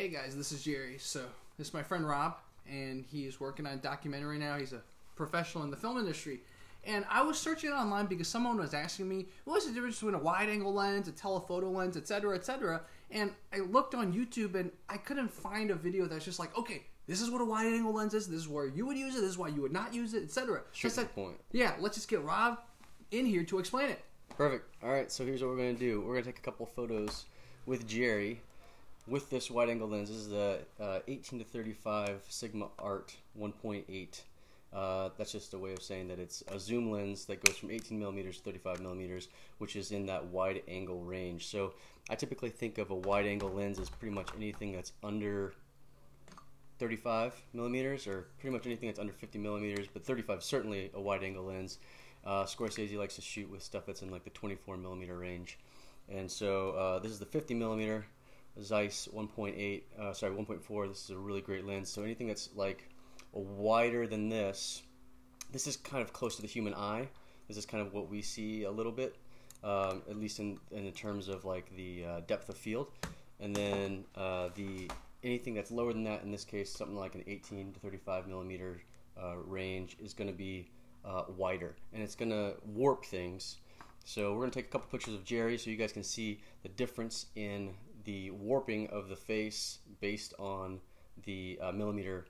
Hey guys, this is Jerry. So this is my friend Rob, and he's working on a documentary now. He's a professional in the film industry. And I was searching online because someone was asking me, what's the difference between a wide-angle lens, a telephoto lens, etc., etc.? And I looked on YouTube, and I couldn't find a video that's just like, okay, this is what a wide-angle lens is, this is where you would use it, this is why you would not use it, etc. Straight to the point. Yeah, let's just get Rob in here to explain it. Perfect. All right, so here's what we're going to do. We're going to take a couple photos with Jerry with this wide-angle lens. This is the 18 to 35 Sigma Art 1.8. That's just a way of saying that it's a zoom lens that goes from 18 millimeters to 35 millimeters, which is in that wide-angle range. So I typically think of a wide-angle lens as pretty much anything that's under 35 millimeters, or pretty much anything that's under 50 millimeters, but 35 is certainly a wide-angle lens. Scorsese likes to shoot with stuff that's in like the 24 millimeter range. And so this is the 50 millimeter Zeiss 1.4. This is a really great lens. So anything that's like wider than this is kind of close to the human eye. This is kind of what we see a little bit, at least in terms of like the depth of field. And then anything that's lower than that, in this case, something like an 18 to 35 millimeter range, is going to be wider, and it's going to warp things. So we're going to take a couple pictures of Jerry so you guys can see the difference in the warping of the face based on the millimeter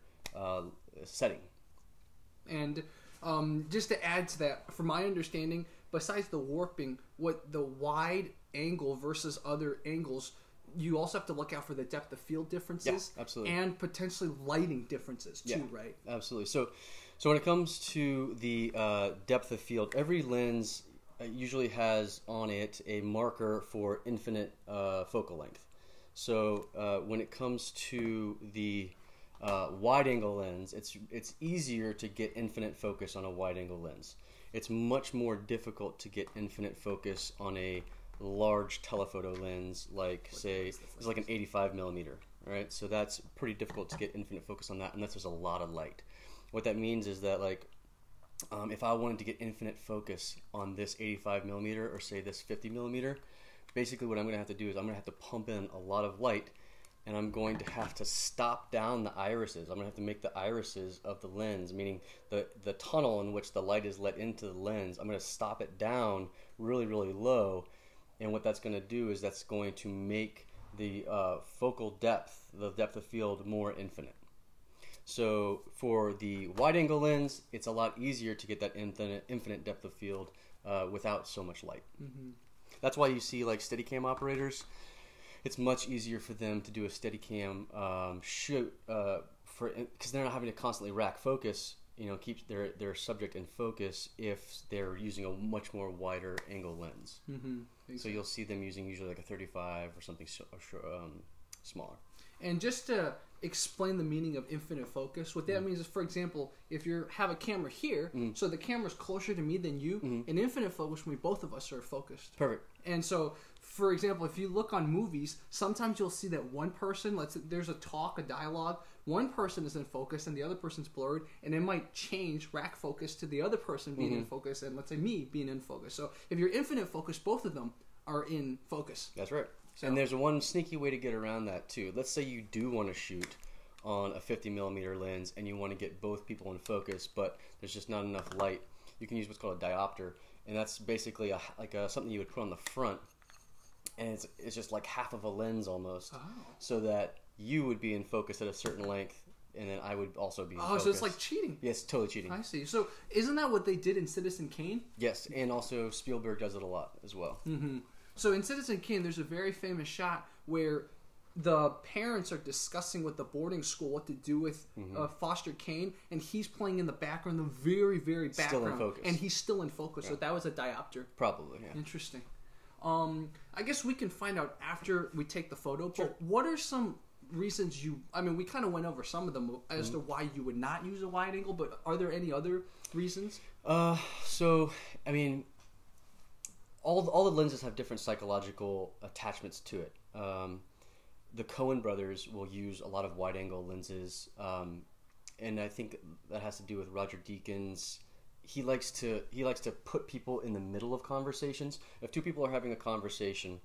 setting. And just to add to that, from my understanding, besides the warping, what the wide angle versus other angles, you also have to look out for the depth of field differences, yeah, absolutely, and potentially lighting differences too, yeah, right? Absolutely. So when it comes to the depth of field, every lens usually has on it a marker for infinite focal length. So when it comes to the wide-angle lens, it's easier to get infinite focus on a wide-angle lens. It's much more difficult to get infinite focus on a large telephoto lens, like say it's like an 85 millimeter, right? So that's pretty difficult to get infinite focus on that unless there's a lot of light. What that means is that, like, if I wanted to get infinite focus on this 85 millimeter or say this 50 millimeter, basically what I'm going to have to do is I'm going to have to pump in a lot of light, and I'm going to have to stop down the irises. I'm going to have to make the irises of the lens, meaning the tunnel in which the light is let into the lens, I'm going to stop it down really, really low. And what that's going to do is that's going to make the focal depth, the depth of field, more infinite. So for the wide-angle lens, it's a lot easier to get that infinite depth of field without so much light. Mm-hmm. That's why you see like Steadicam operators. It's much easier for them to do a Steadicam shoot because they're not having to constantly rack focus. You know, keep their subject in focus if they're using a much more wider angle lens. Mm-hmm. Exactly. So you'll see them using usually like a 35 or something smaller. And just to explain the meaning of infinite focus, what that means is, for example, if you have a camera here, so the camera's closer to me than you, in infinite focus, when both of us are focused. Perfect. And so, for example, if you look on movies, sometimes you'll see that one person, there's a talk, a dialogue, one person is in focus and the other person's blurred, and it might change rack focus to the other person being in focus, and let's say me being in focus. So if you're infinite focus, both of them are in focus. That's right. So, and there's one sneaky way to get around that too. Let's say you do want to shoot on a 50 millimeter lens and you want to get both people in focus, but there's just not enough light. You can use what's called a diopter, and that's basically something you would put on the front, and it's just like half of a lens almost, so that you would be in focus at a certain length, and then I would also be in focus. So it's like cheating. Yes, totally cheating. I see. So isn't that what they did in Citizen Kane? Yes, and also Spielberg does it a lot as well. Mm-hmm. So in Citizen Kane, there's a very famous shot where the parents are discussing with the boarding school what to do with Foster Kane, and he's playing in the background, the very, very background. Still in focus. And he's still in focus, so that was a diopter. Probably, yeah. Interesting. I guess we can find out after we take the photo, Sure. But what are some reasons we kind of went over some of them as to why you would not use a wide angle, but are there any other reasons? So, I mean, all the lenses have different psychological attachments to it. The Coen brothers will use a lot of wide-angle lenses, and I think that has to do with Roger Deakins. He likes to put people in the middle of conversations. If two people are having a conversation,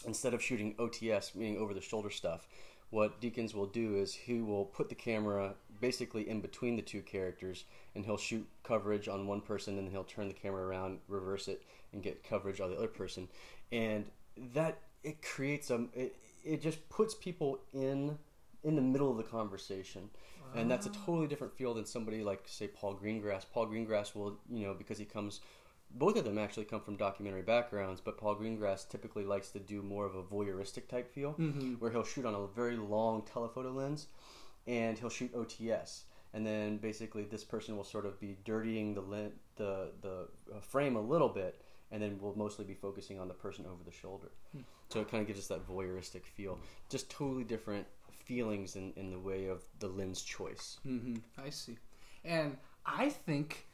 instead of shooting OTS, meaning over-the-shoulder stuff, what Deakins will do is he will put the camera basically in between the two characters, and he'll shoot coverage on one person, and then he'll turn the camera around, reverse it, and get coverage on the other person. And that, it creates it just puts people in the middle of the conversation. And that's a totally different feel than somebody like, say, Paul Greengrass. Paul Greengrass will, because he comes, both of them actually come from documentary backgrounds, but Paul Greengrass typically likes to do more of a voyeuristic type feel, where he'll shoot on a very long telephoto lens, and he'll shoot OTS. And then basically this person will sort of be dirtying the frame a little bit, and then we'll mostly be focusing on the person over the shoulder. So it kind of gives us that voyeuristic feel. Just totally different feelings in the way of the lens choice. I see. And I think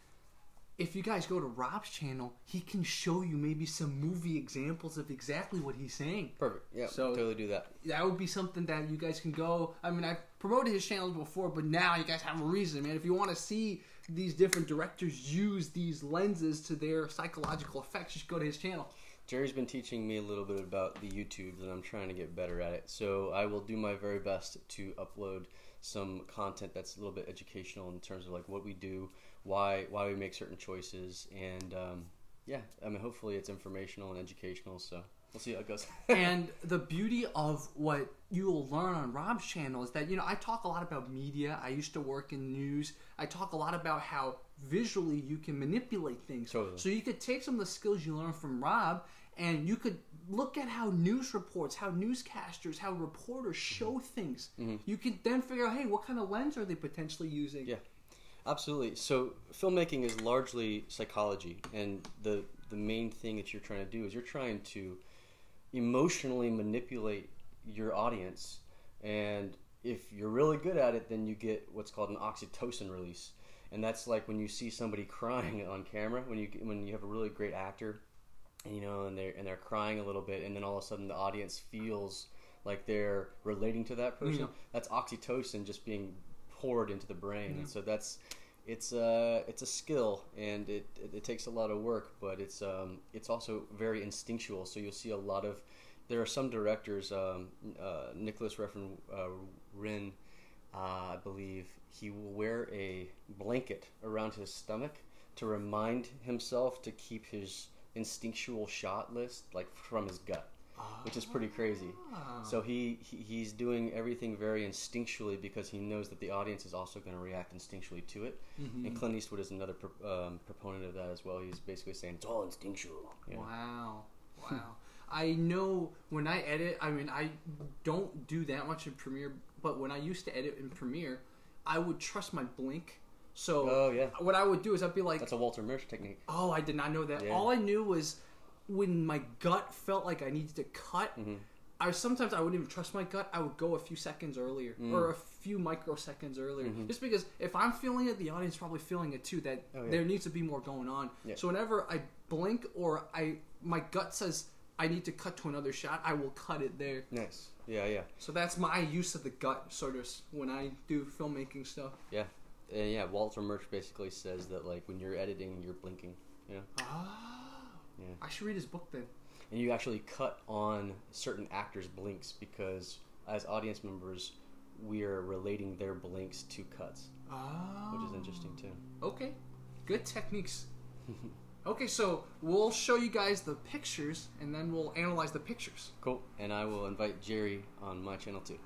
if you guys go to Rob's channel, he can show you maybe some movie examples of exactly what he's saying. Perfect. Yeah, so totally do that. That would be something that you guys can go. I mean, I've promoted his channels before, but now you guys have a reason, man. If you want to see these different directors use these lenses to their psychological effects, just go to his channel. Jerry's been teaching me a little bit about the YouTubes, and I'm trying to get better at it. So I will do my very best to upload some content that's a little bit educational in terms of like what we do, why we make certain choices, and I mean, hopefully it's informational and educational. So we'll see how it goes. And the beauty of what you'll learn on Rob's channel is that, I talk a lot about media. I used to work in news. I talk a lot about how visually you can manipulate things. Totally. So you could take some of the skills you learn from Rob, and you could look at how news reports, how newscasters, how reporters show things. You could then figure out, hey, what kind of lens are they potentially using? Yeah, absolutely. So filmmaking is largely psychology, and the main thing that you're trying to do is you're trying to emotionally manipulate your audience. And if you're really good at it, then you get what's called an oxytocin release. And that's like when you see somebody crying on camera, when you have a really great actor, and they're crying a little bit, and then all of a sudden the audience feels like they're relating to that person. That's oxytocin just being poured into the brain. And so it's a skill, and it takes a lot of work, but it's also very instinctual. So you'll see a lot of, there are some directors, Nicholas Refn Rin, I believe, he will wear a blanket around his stomach to remind himself to keep his instinctual shot list like from his gut, which is pretty crazy. So he's doing everything very instinctually because he knows that the audience is also going to react instinctually to it. And Clint Eastwood is another proponent of that as well. He's basically saying it's all instinctual. Wow. I know when I edit, I mean, I don't do that much in Premiere, but when I used to edit in Premiere, I would trust my blink. So what I would do is I'd be like... That's a Walter Murch technique. Oh, I did not know that. All I knew was when my gut felt like I needed to cut, sometimes I wouldn't even trust my gut. I would go a few seconds earlier or a few microseconds earlier. Just because if I'm feeling it, the audience is probably feeling it too, that there needs to be more going on. So whenever I blink or my gut says I need to cut to another shot, I will cut it there. Nice. Yeah. So that's my use of the gut, sort of, when I do filmmaking stuff. Yeah. Walter Murch basically says that like when you're editing, you're blinking. I should read his book then. And you actually cut on certain actors' blinks because as audience members, we are relating their blinks to cuts, which is interesting too. Okay, good techniques. Okay, so we'll show you guys the pictures, and then we'll analyze the pictures. Cool, and I will invite Jerry on my channel too.